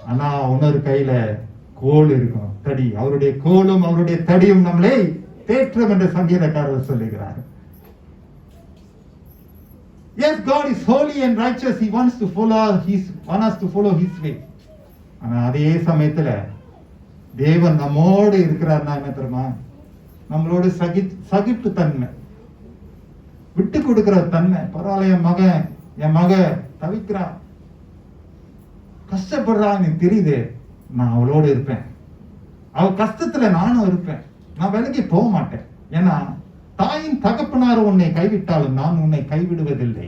[SPEAKER 5] ஆனா இன்னொரு கையில கோல் இருக்கும், தடி. அவருடைய கோலும் அவருடைய தடியும் நம்மளை தேற்றும் என்று சங்கீதக்காரர் சொல்லுகிறார். Yes, God is holy and righteous. He wants us to follow his way. ஆனா அதே சமயத்துல தேவன் நம்மோடு இருக்கிறார்னா என்ன தெரியுமா? நம்மளோட சகிப்பு தன்மை, விட்டு கொடுக்கிற தன்மை. பரவாயில்ல, என் மக தவிக்கிறா, கஷ்டப்படுறான்னு தெரியுது, நான் அவளோடு இருப்பேன். அவ கஷ்டத்துல நானும் இருப்பேன். நான் விலகி போக மாட்டேன். ஏன்னா தாயின் தகப்பனார் உன்னை கைவிட்டாலும் நான் உன்னை கைவிடுவதில்லை.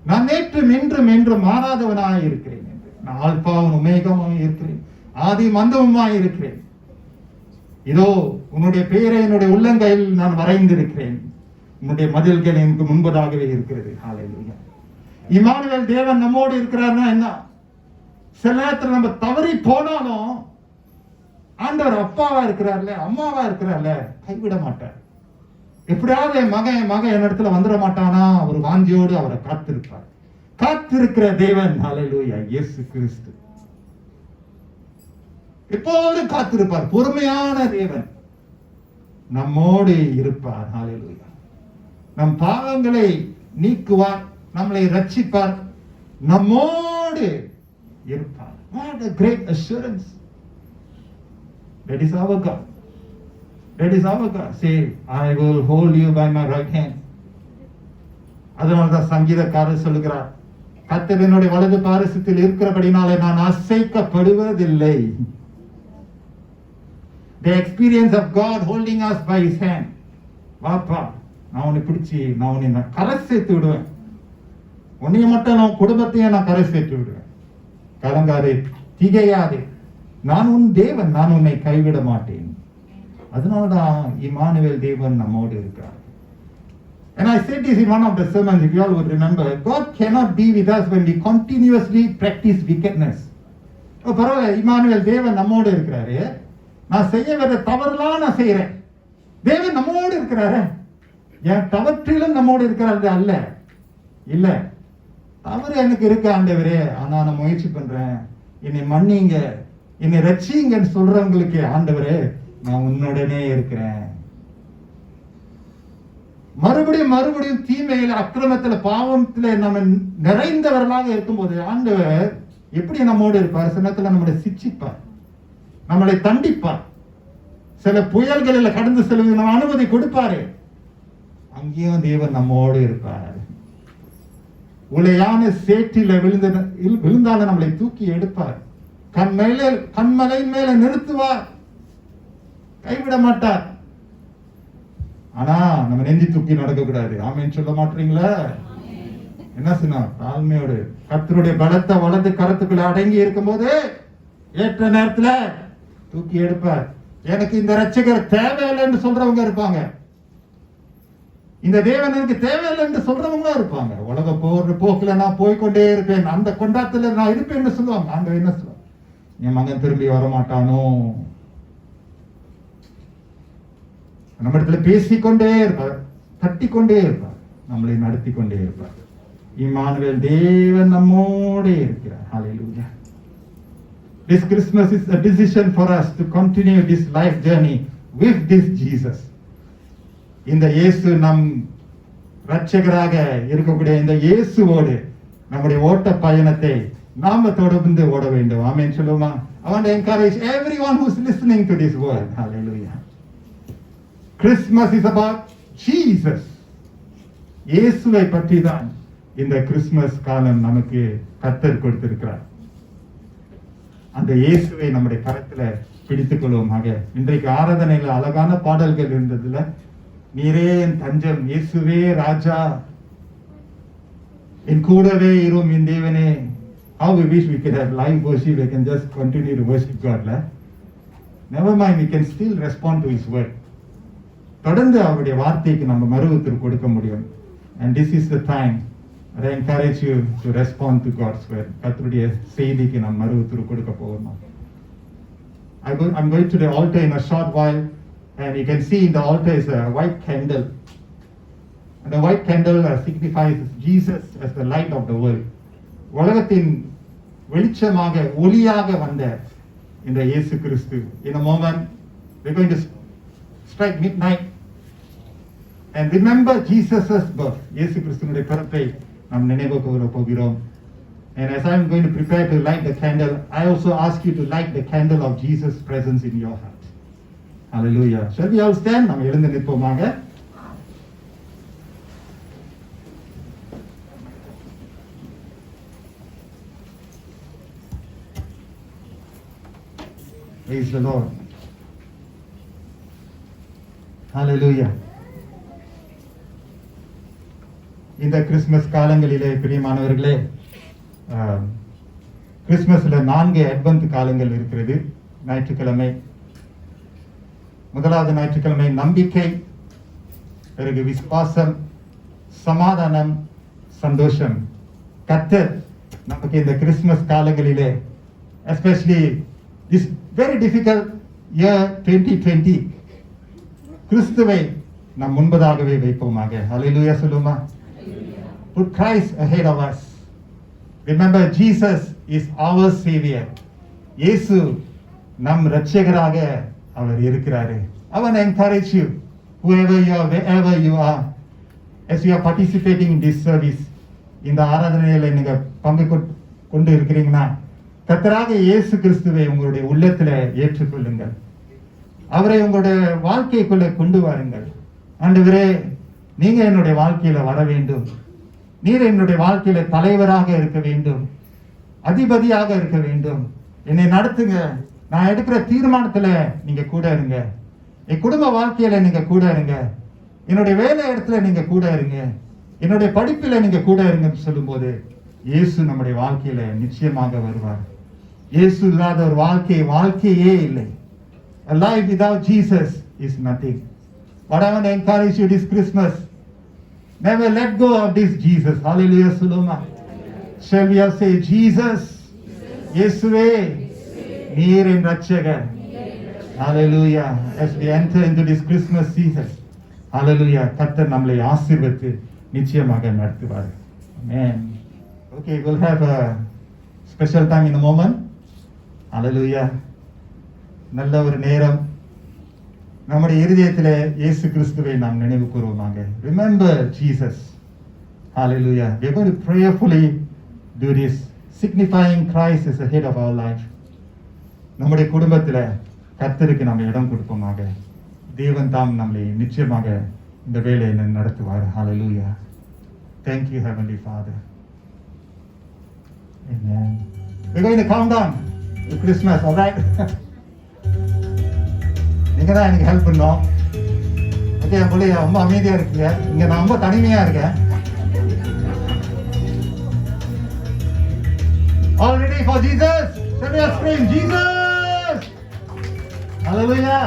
[SPEAKER 5] நான் நேற்றும் இன்றும் என்றும் மாறாதவனாய் இருக்கிறேன். நான் ஆல்பாவும் உமேகமாய் இருக்கிறேன், ஆதி மந்தமுமாய் இருக்கிறேன். இதோ உன்னுடைய பெயரை என்னுடைய உள்ளங்கையில் நான் வரைந்திருக்கிறேன். உன்னுடைய மதில்கள் எனக்கு முன்பதாகவே இருக்கிறது. ஹalleluya. இம்மானுவேல் தேவன் நம்மோடு இருக்கிறார்னா என்ன? சில நேரத்தில் நம்ம தவறி போனாலும் ஆண்டவர் அப்பாவா இருக்கிறார்ல, அம்மாவா இருக்கிறார்ல, கைவிட மாட்டார். எப்படியாவது என் மகன் என்னிடத்துல வந்துட மாட்டானா ஒரு வாஞ்சியோடு அவரை காத்திருப்பார். காத்திருக்கிற தேவன், ஹalleluya, இயேசு கிறிஸ்து எப்போதும் காத்திருப்பார். பொறுமையான தேவன் நம்மோடு இருப்பார். ஹalleluya. நம் பாவங்களை நீக்குவார், நம்மளை ரட்சிப்பார், நம்மோடு இருப்பார். What a great assurance. That is our God. That is our God. Say, I will hold you by my right hand. அதனால்தான் சங்கீதக்காரர் சொல்லுகிறார், கர்த்தர் என்னுடைய வலது பாரிசத்தில் இருக்கிறபடினாலே நான் அசைக்கப்படுவதில்லை. The experience of God holding us by his hand. வாப்பா, நான் உன்னை பிடிச்சி நான் உன்னை கரை சேர்த்து விடுவேன். உன்னைய மட்டும் நான் குடும்பத்தையும் நான் கரை சேர்த்து விடுவேன். கலங்காதே, திகையாதே, நான் உன் தேவன், நான் உன்னை கைவிட மாட்டேன். அதனால்தான் இம்மானுவேல் தேவன் நம்மோடு இருக்கிறார். And I said this in one of the sermons, if you all would remember, God cannot be with us when we continuously practice wickedness. பரவாயில்ல, இம்மானுவேல் தேவன் நம்மோடு இருக்கிறாரு, நான் செய்ய வேற தவறுலாம் நான் செய்யறேன், தேவன் நம்மோடு இருக்கிறாரு, என் தவற்றிலும் நம்மோடு இருக்கிறாரு அல்ல. இல்ல, தவறு எனக்கு இருக்கு ஆண்டவரே, ஆனா நான் முயற்சி பண்றேன், என்னை மன்னிங்க, என்னை ரட்சிங்கன்னு சொல்றவங்களுக்கு ஆண்டவரே நான் உன்னுடனே இருக்கிறேன். மறுபடியும் தீமையில, அக்கிரமத்துல, பாவத்துல நம்ம நிறைந்தவர்களாக இருக்கும்போது ஆண்டவர் எப்படி நம்மோடு இருப்பார்? சில நேரத்துல நம்மளை சிட்சிப்பார், நம்மளை தண்டிப்பார், சில புயல்களில் கடந்து செல்வது நம்ம அனுமதி கொடுப்பாரு. அங்கேயும் தேவன் நம்மோடு இருப்பார். உலையான சேற்றில விழுந்தாலும் நம்மளை தூக்கி எடுப்பார், கண்மலை மேல நிறுத்துவார், கைவிட மாட்டார். ஆனா நம்ம நெஞ்சி தூக்கி நடக்க கூடாது. ஆமேன்னு சொல்ல மாட்டீங்களா? என்ன சொன்னா? தாழ்மையோடு கர்த்தருடைய பலத்தை வலது கரத்துக்குள்ள அடங்கி இருக்கும் போது ஏற்ற நேரத்துல தூக்கி எடுப்பார். எனக்கு இந்த ரட்சகர் தேவையில்லைன்னு சொல்றவங்க இருப்பாங்க, இந்த தேவனுக்கு தேவையில்லை என்று சொல்றவங்க இருப்பாங்க. உலக போக்குல நான் போய்கொண்டே இருப்பேன், அந்த கொண்டாட்டத்துல நான் இருப்பேன்னு சொல்லுவாங்க. அங்க என்ன சொல்லுவாங்க? என் மகன் திரும்பி வரமாட்டானோ. நம்ம இடத்துல பேசிக்கொண்டே இருப்பார், தட்டிக்கொண்டே இருப்பார், நம்மளை நடத்தி கொண்டே இருப்பார். இம்மானுவேல், தேவன் நம்மோட இருக்கிறார். ஹல்லேலூயா. This Christmas is a decision for us to continue this life journey with this Jesus. இந்த இயேசு நம் இரட்சகராக இருக்கக்கூடிய இந்த இயேசுவோடு நம்முடைய ஓட்ட பயணத்தை நாம தொடர்ந்து ஓட வேண்டும். ஆமென் சொல்லுமா? I want to encourage everyone who's listening to this word. Hallelujah. Christmas is about Jesus. இயேசுவை பற்றி தான் இந்த கிறிஸ்துமஸ் காலம் நமக்கு கர்த்தர் கொடுத்திருக்கிறார். அந்த இயேசுவை நம்முடைய கரத்துல பிடித்துக் கொள்வோமாக. இன்றைக்கு ஆராதனையில அழகான பாடல்கள் இருந்ததுல, நீரே என் தஞ்சம், இயேசுவே ராஜா, என் கூடவே இரும் என் தேவனே. How we wish we could have live worship, we can just continue to worship God. Never mind, we can still respond to His word. தொடர்ந்து அவருடைய வார்த்தைக்கு நம்ம மறு உத்தரவு கொடுக்க முடியும். And this is the time I encourage you to respond to God's word. கர்த்தருடைய செய்திக்கு நாம் மறு உத்தரவு கொடுக்க போகிறோம். I'm going to the altar in a short while, and you can see in the altar is a white candle. And the white candle signifies Jesus as the light of the world. உலகத்தின் வெளிச்சமாக ஒளியாக வந்த இந்த இயேசு கிறிஸ்து. In a moment we're going to strike midnight and remember Jesus' birth. இயேசு கிறிஸ்துவினுடைய பிறப்பை நாம் நினைவு கூற போகிறோம். And as I'm going to prepare to light the candle, I also ask you to light the candle of Jesus' presence in your heart. Hallelujah. Shall we all stand? நாம் எழுந்து நிற்போமாக. Praise the Lord. Hallelujah. இந்த Christmas காலங்களிலே பிரியமானவர்களே, கிறிஸ்துமஸ்ல 4 advent காலங்கள் இருக்கிறது. ஞாயிற்றுக்கிழமை, முதலாவது ஞாயிற்றுக்கிழமை நம்பிக்கை, பிறகு விசுவாசம், சமாதானம், சந்தோஷம். கர்த்தர் நமக்கு இந்த கிறிஸ்துமஸ் காலங்களிலே, especially this very difficult year 2020, கிறிஸ்துவை நாம் முன்பதாகவே வைப்போமாக. ஹல்லேலூயா சொல்லுமா? Put Christ ahead of us. Remember, Jesus is our Savior. இயேசு நம் இரட்சகராக அவர் இருக்கிறாரு. I want to encourage you, whoever you are, wherever you are, as you are participating in this service, இந்த ஆராதனையில நீங்க பங்கு கொண்டு இருக்கிறீங்கன்னா, கர்த்தராக இயேசு கிறிஸ்துவை உங்களுடைய உள்ளத்துல ஏற்றுக்கொள்ளுங்கள். அவரை உங்களுடைய வாழ்க்கைக்குள்ள கொண்டு வாருங்கள். ஆண்டவரே, நீங்க என்னுடைய வாழ்க்கையில வர வேண்டும், நீர் என்னுடைய வாழ்க்கையில தலைவராக இருக்க வேண்டும், அதிபதியாக இருக்க வேண்டும், என்னை நடத்துங்க. நான் எடுக்கிற தீர்மானத்துல நீங்க கூட இருங்க, என் குடும்ப வாழ்க்கையில நீங்க கூட இருங்க, என்னுடைய வேலை இடத்துல நீங்க கூட இருங்க, என்னுடைய படிப்பில நீங்க கூட இருங்கன்னு சொல்லும்போது இயேசு நம்முடைய வாழ்க்கையில நிச்சயமாக வருவார். இயேசு இல்லாத ஒரு வாழ்க்கையே இல்லை. A life without Jesus is nothing. But I want to encourage you this Christmas, never let go of this Jesus. Hallelujah Suloma. Shall we all say, Jesus, Yesuve, நீர் என் இரட்சகர். Hallelujah. As we enter into this Christmas season, Hallelujah, கர்த்தர் நம்மை ஆசீர்வதித்து நிச்சயமாக நடத்துவார். Amen. Okay, we'll have a special time in a moment. Hallelujah. நல்ல ஒரு நேரம். நம்முடைய இருதயத்திலே இயேசு கிறிஸ்துவை நாம் நினைவு கூறுவோமாக. Remember Jesus. Hallelujah. We are going to prayerfully do this, signifying Christ as the head of our life. நம்முடைய குடும்பத்திலே கர்த்தருக்கு நாம் இடம் கொடுப்போமாக. தேவன் தாம் நம்மை நிச்சயமாக இந்த வேலையை நடத்துவார். Hallelujah. Thank you, Heavenly Father. Amen. We're going to count down to Christmas, all right? நீங்க தான் எனக்கு ஹெல்ப் பண்ணோம். ஓகே என் பிள்ளைய ரொம்ப அமைதியா இருக்கீங்க. இங்க நான் ரொம்ப தனிமையா இருக்கேன். All ready for Jesus? Shall we scream Jesus? Hallelujah.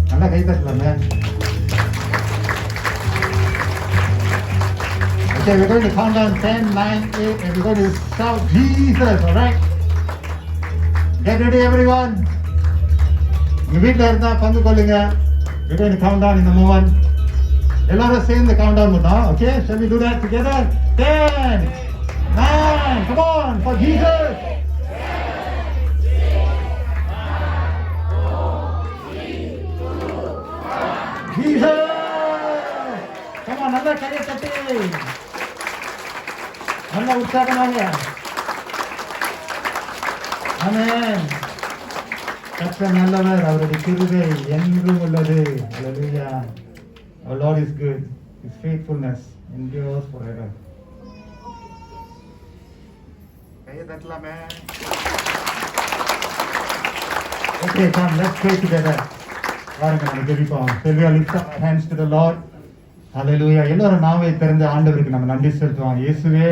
[SPEAKER 5] நல்லா கை தட்டலாமே. Okay, we're going to count down 10, 9, 8, and we're going to shout Jesus, alright? Get ready, everyone. உங்க வீட்டில் இருந்தா பங்கு கொள்ளுங்க. We're going to count down in a moment. எல்லாரும் சேர்ந்து count down பண்ணோம். Okay, shall we do that together? 10, 9, come on, for Jesus. Jesus. Come on, நல்லா கையை தட்டி. நல்ல உற்சாகமாக. ஆமென். கர்த்தர் நல்லவர், அவருடைய கிருபை என்றும் உள்ளது. Hallelujah. Our Lord is good. His faithfulness endures forever. கையை தட்டலாமே. Okay, come, let's pray together. வாருங்க நம்ம ஜெபிப்போம். Shall we lift our hands to the Lord? Hallelujah. எல்லாரும் நாவை திறந்து ஆண்டவருக்கு நம்ம நன்றி செலுத்துவோம். இயேசுவே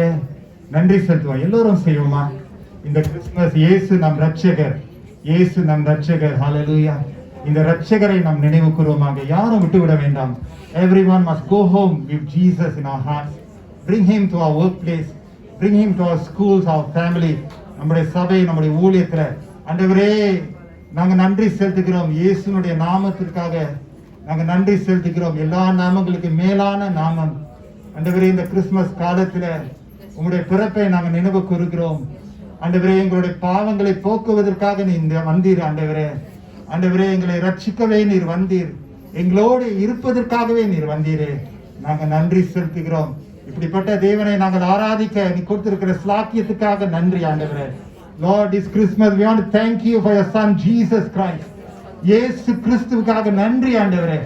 [SPEAKER 5] நன்றி செலுத்துவோம். எல்லோரும் செய்வோமா? இந்த கிறிஸ்துமஸ் இயேசு நம் ரட்சகர். இயேசு நம் ரட்சகர். Hallelujah. இந்த ரட்சகரை நாம் நினைவு கூறுவோமாக. யாரும் விட்டு விட வேண்டாம். Everyone must go home with Jesus in our hearts. Bring him to our workplace. Bring him to our schools, our family. நம்முடைய சபை, நம்முடைய ஊழியத்துல ஆண்டவரே நாங்க நன்றி செலுத்துகிறோம். இயேசுனுடைய நாமத்திற்காக நாங்க நன்றி செலுத்துகிறோம். எல்லா நாமங்களுக்கு மேலான நாமம் ஆண்டவரே, இந்த கிறிஸ்துமஸ் காலத்துல உங்களுடைய பிறப்பை நாங்க நினைவு கூறுகிறோம். ஆண்டவரே, எங்களுடைய பாவங்களை போக்குவதற்காக நீ வந்தீர். ஆண்டவரே, ஆண்டவரே, எங்களை ரட்சிக்கவே நீர் வந்தீர். எங்களோடு இருப்பதற்காகவே நீர் வந்தீரே. நாங்க நன்றி செலுத்துகிறோம். இப்படிப்பட்ட தேவனை நாங்கள் ஆராதிக்க நீ கொடுத்திருக்கிற ஸ்லாக்கியத்துக்காக நன்றி ஆண்டவரே. Lord, this Christmas we want to thank you for your son Jesus Christ. இயேசு கிறிஸ்துவுக்காக நன்றி ஆண்டவரே.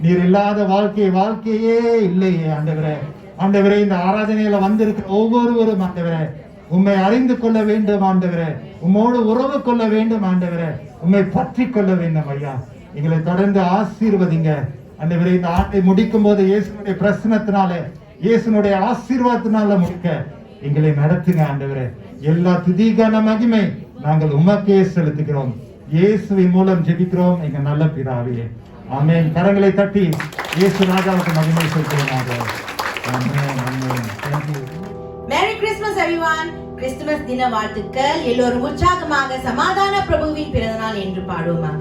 [SPEAKER 5] நீர் இல்லாத வாழ்க்கையே இல்லையே ஆண்டவரே. ஆண்டவரே, இந்த ஆராதனையில வந்திருக்கிற ஒவ்வொருவரும் ஆண்டவரே உம்மை அறிந்து கொள்ள வேண்டும் ஆண்டவரே. உம்மோடு உறவு கொள்ள வேண்டும் ஆண்டவரே. உம்மை பற்றி கொள்ள வேண்டும் ஐயா. எங்களை தொடர்ந்து ஆசீர்வதிங்க ஆண்டவரே. இந்த ஆண்டை முடிக்கும் போது இயேசுனுடைய பிரசனத்தினால, இயேசுனுடைய ஆசீர்வாதத்தினால முடிக்க எங்களை நடத்துங்க ஆண்டவரே. எல்லா துதிகான மகிமை நாங்கள் உமக்கே செலுத்துகிறோம். இயேசுவின் மூலம் ஜெபிக்கிறோம் எங்க நல்ல பிதாவே. ஆமென். கரங்களை தட்டி இயேசு ராஜாவுக்கு மகிமை செலுத்துவோமாக. ஆமென். ஆமென். Thank you.
[SPEAKER 1] Merry Christmas everyone. Christmas தின வாழ்த்துக்கள். எல்லோரும் உற்சாகமாக சமாதான பிரபுவின் பிறந்தநாள் என்று பாடுவோமாக.